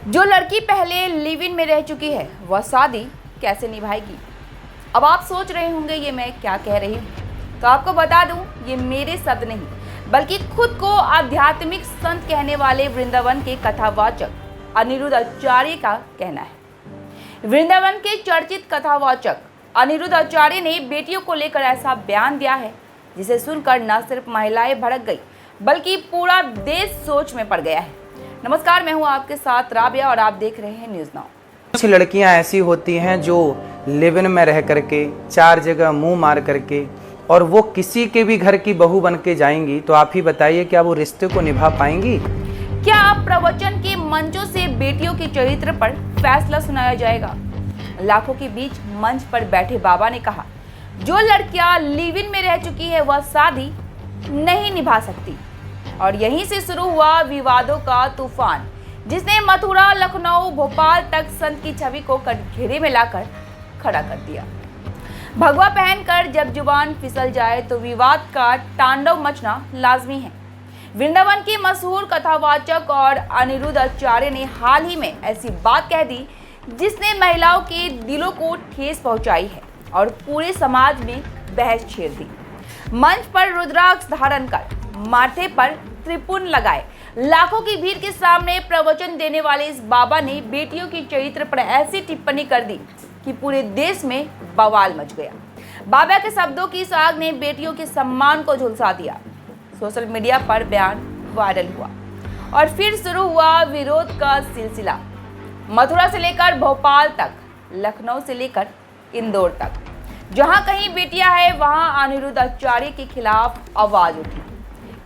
जो लड़की पहले लिव इन में रह चुकी है वह शादी कैसे निभाएगी। अब आप सोच रहे होंगे ये मैं क्या कह रही हूँ, तो आपको बता दूं ये मेरे शब्द नहीं बल्कि खुद को आध्यात्मिक संत कहने वाले वृंदावन के कथावाचक अनिरुद्ध आचार्य का कहना है। वृंदावन के चर्चित कथावाचक अनिरुद्ध आचार्य ने बेटियों को लेकर ऐसा बयान दिया है जिसे सुनकर न सिर्फ महिलाएं भड़क गई बल्कि पूरा देश सोच में पड़ गया है। नमस्कार, मैं हूं आपके साथ राबिया और आप देख रहे हैं न्यूज़ नाउ। कुछ लड़कियां ऐसी होती हैं जो लिव इन में रह करके 4 जगह मुंह मार करके और वो किसी के भी घर की बहू बन के जाएंगी, तो आप ही बताइए क्या वो रिश्ते को निभा पाएंगी? क्या आप प्रवचन के मंचों से बेटियों के चरित्र पर फैसला सुनाया जाएगा? लाखों के बीच मंच पर बैठे बाबा ने कहा, जो लड़कियां लिव इन में रह चुकी है वह शादी नहीं निभा सकती। और यहीं से शुरू हुआ विवादों का तूफान, जिसने मथुरा, लखनऊ, भोपाल तक संत की छवि को कटघरे में लाकर खड़ा कर दिया। भगवा पहनकर जब जुबान फिसल जाए तो विवाद का तांडव मचना लाजमी है। वृंदावन के मशहूर कथावाचक और अनिरुद्ध आचार्य ने हाल ही में ऐसी बात कह दी जिसने महिलाओं के दिलों को ठेस पहुंचाई है और पूरे समाज में बहस छेड़ दी। मंच पर रुद्राक्ष धारण कर माथे पर त्रिपुन लगाए लाखों की भीड़ के सामने प्रवचन देने वाले इस बाबा ने बेटियों के चरित्र पर ऐसी टिप्पणी कर दी कि पूरे देश में बवाल मच गया। बाबा के शब्दों की इस आग ने बेटियों के सम्मान को झुलसा दिया। सोशल मीडिया पर बयान वायरल हुआ और फिर शुरू हुआ विरोध का सिलसिला। मथुरा से लेकर भोपाल तक, लखनऊ से लेकर इंदौर तक, जहां कहीं बेटियां हैं वहां अनिरुद्ध आचार्य के खिलाफ आवाज उठी।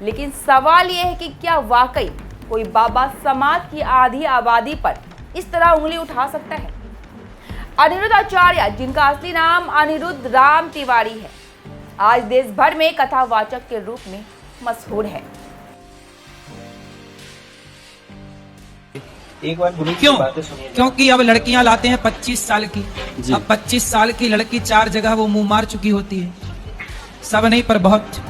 लेकिन सवाल यह है कि क्या वाकई कोई बाबा समाज की आधी आबादी पर इस तरह उंगली उठा सकता है? अनिरुद्ध आचार्य, जिनका असली नाम अनिरुद्ध राम तिवारी है, आज देश भर में कथावाचक के रूप में मशहूर है। एक बार क्योंकि अब लड़कियां लाते हैं 25 साल की। अब 25 साल की लड़की 4 जगह वो मुंह मार चुकी होती है, सब नहीं पर बहुत।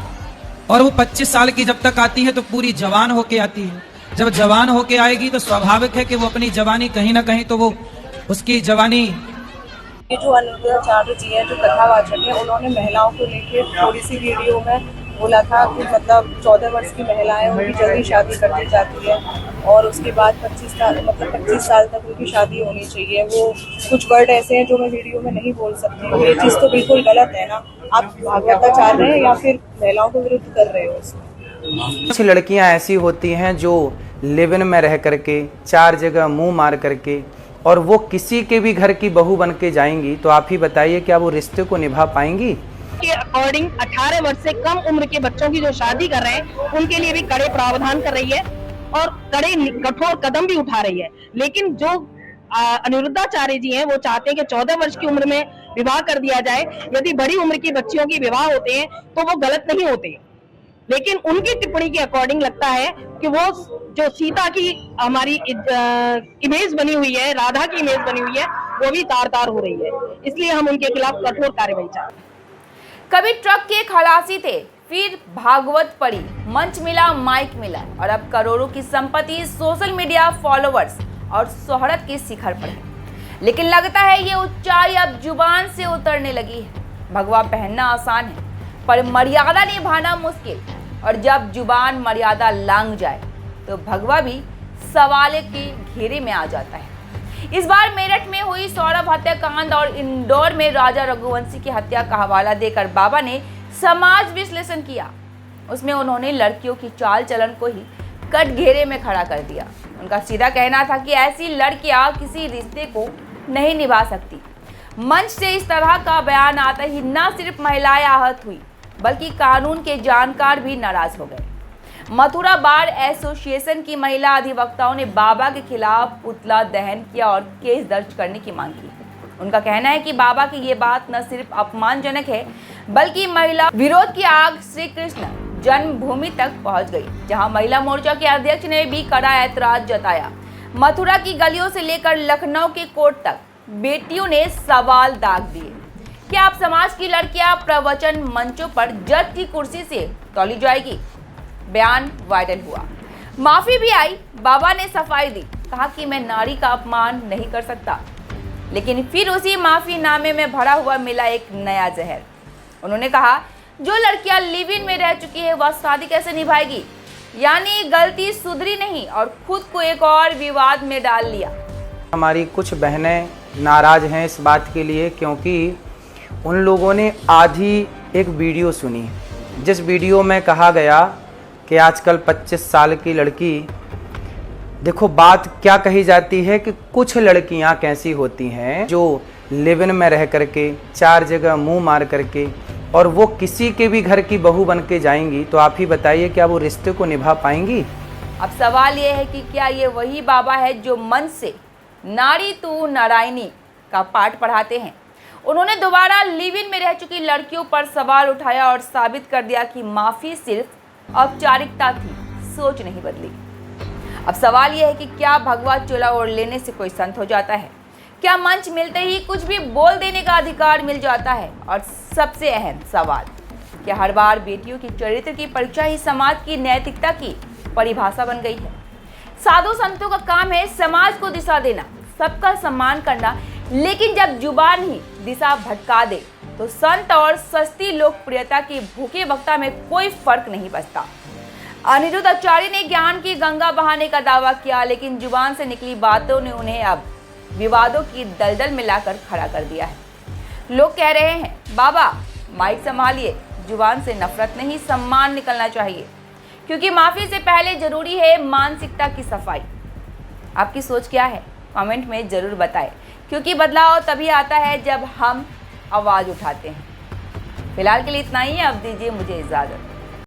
और वो 25 साल की जब तक आती है तो पूरी जवान होके आती है। जब जवान होके आएगी तो स्वाभाविक है कि वो अपनी जवानी कहीं ना कहीं तो वो उसकी जवानी। ये जो अनिरुद्ध आचार्य जी हैं, जो कथावाचक हैं, उन्होंने महिलाओं को लेकर थोड़ी सी वीडियो में बोला था कि मतलब 14 वर्ष की महिलाएं उनकी जल्दी शादी कर दी जाती है और उसके बाद 25 साल तक उनकी शादी होनी चाहिए। वो कुछ वर्ड ऐसे हैं जो मैं वीडियो में नहीं बोल सकती हूँ। ये चीज़ तो बिल्कुल गलत है ना। आप भागवताचार रहे हैं या फिर महिलाओं के विरुद्ध कर रहे हो इसमें। कुछ लड़कियां ऐसी होती हैं जो लिव इन में रह करके 4 जगह मुंह मार करके और वो किसी के भी घर की बहू बन के जाएंगी, तो आप ही बताइए क्या वो रिश्ते को निभा पाएंगी? के अकॉर्डिंग 18 वर्ष से कम उम्र के बच्चों की जो शादी कर रहे हैं उनके लिए भी कड़े प्रावधान कर रही है और कड़े कठोर कदम भी उठा रही है। लेकिन जो अनिरुद्धाचार्य जी हैं वो चाहते हैं कि 14 वर्ष की उम्र में विवाह कर दिया जाए। यदि बड़ी उम्र की बच्चियों की विवाह होते हैं तो वो गलत नहीं होते, लेकिन उनकी टिप्पणी के अकॉर्डिंग लगता है कि वो जो सीता की हमारी इमेज बनी हुई है, राधा की इमेज बनी हुई है, वो भी तार तार हो रही है। इसलिए हम उनके खिलाफ कठोर कार्रवाई चाहते हैं। कभी ट्रक के खलासी थे, फिर भागवत पढ़ी, मंच मिला, माइक मिला और अब करोड़ों की संपत्ति, सोशल मीडिया फॉलोअर्स और शोहरत के शिखर पर है। लेकिन लगता है ये ऊंचाई अब जुबान से उतरने लगी है। भगवा पहनना आसान है पर मर्यादा निभाना मुश्किल, और जब जुबान मर्यादा लांघ जाए तो भगवा भी सवाल के घेरे में आ जाता है। इस बार मेरठ में हुई सौरभ हत्याकांड और इंदौर में राजा रघुवंशी की हत्या का हवाला देकर बाबा ने समाज विश्लेषण किया। उसमें उन्होंने लड़कियों की चाल चलन को ही कटघरे में खड़ा कर दिया। उनका सीधा कहना था कि ऐसी लड़कियां किसी रिश्ते को नहीं निभा सकती। मंच से इस तरह का बयान आता ही न सिर्फ महिलाएं आहत हुई बल्कि कानून के जानकार भी नाराज हो गए। मथुरा बार एसोसिएशन की महिला अधिवक्ताओं ने बाबा के खिलाफ पुतला दहन किया और केस दर्ज करने की मांग की। उनका कहना है कि बाबा की ये बात न सिर्फ अपमानजनक है बल्कि महिला विरोध की आग श्री कृष्ण जन्मभूमि तक पहुंच गई, जहां महिला मोर्चा के अध्यक्ष ने भी कड़ा ऐतराज जताया। मथुरा की गलियों से लेकर लखनऊ के कोर्ट तक बेटियों ने सवाल दाग दिए। क्या आप समाज की लड़कियां प्रवचन मंचों पर जज की कुर्सी से तौली जाएगी? बयान वायरल हुआ, माफी भी आई, बाबा ने सफाई दी, कहा कि मैं नारी का अपमान नहीं कर सकता। लेकिन फिर उसी माफीनामे में भरा हुआ मिला एक नया जहर। उन्होंने कहा, जो लड़कियां लिव इन में रह चुकी है वह शादी कैसे निभाएगी, यानी गलती सुधरी नहीं और खुद को एक और विवाद में डाल लिया। हमारी कुछ बहनें नाराज़ हैं इस बात के लिए, क्योंकि उन लोगों ने आधी एक वीडियो सुनी, जिस वीडियो में कहा गया कि आजकल 25 साल की लड़की, देखो बात क्या कही जाती है कि कुछ लड़कियां कैसी होती हैं जो लिव इन में रह करके 4 जगह मुंह मार करके और वो किसी के भी घर की बहू बन के जाएंगी, तो आप ही बताइए क्या वो रिश्ते को निभा पाएंगी। अब सवाल ये है कि क्या ये वही बाबा है जो मंच से नारी तू नारायणी का पाठ पढ़ाते हैं। उन्होंने दोबारा लिव इन में रह चुकी लड़कियों पर सवाल उठाया और साबित कर दिया कि माफी सिर्फ औपचारिकता थी, सोच नहीं बदली। अब सवाल यह है कि क्या भगवा चोला ओढ़ लेने से कोई संत हो जाता है? क्या मंच मिलते ही कुछ भी बोल देने का अधिकार मिल जाता है? और सबसे अहम सवाल, क्या हर बार बेटियों की चरित्र की परीक्षा ही समाज की नैतिकता की परिभाषा बन गई है? साधु संतों का काम है समाज को दिशा देना, सबका सम्मान करना, लेकिन जब जुबान ही दिशा भटका दे तो संत और सस्ती लोकप्रियता की भूखे वक्ता में कोई फर्क नहीं बचता। अनिरुद्ध आचार्य ने ज्ञान की गंगा बहाने का दावा किया, लेकिन जुबान से निकली बातों ने उन्हें अब विवादों की दलदल में लाकर खड़ा कर दिया है। लोग कह रहे हैं, बाबा माइक संभालिए, जुबान से नफरत नहीं सम्मान निकलना चाहिए, क्योंकि माफी से पहले जरूरी है मानसिकता की सफाई। आपकी सोच क्या है? कमेंट में जरूर बताएं, क्योंकि बदलाव तभी आता है जब हम आवाज उठाते हैं। फिलहाल के लिए इतना ही है, अब दीजिए मुझे इजाजत।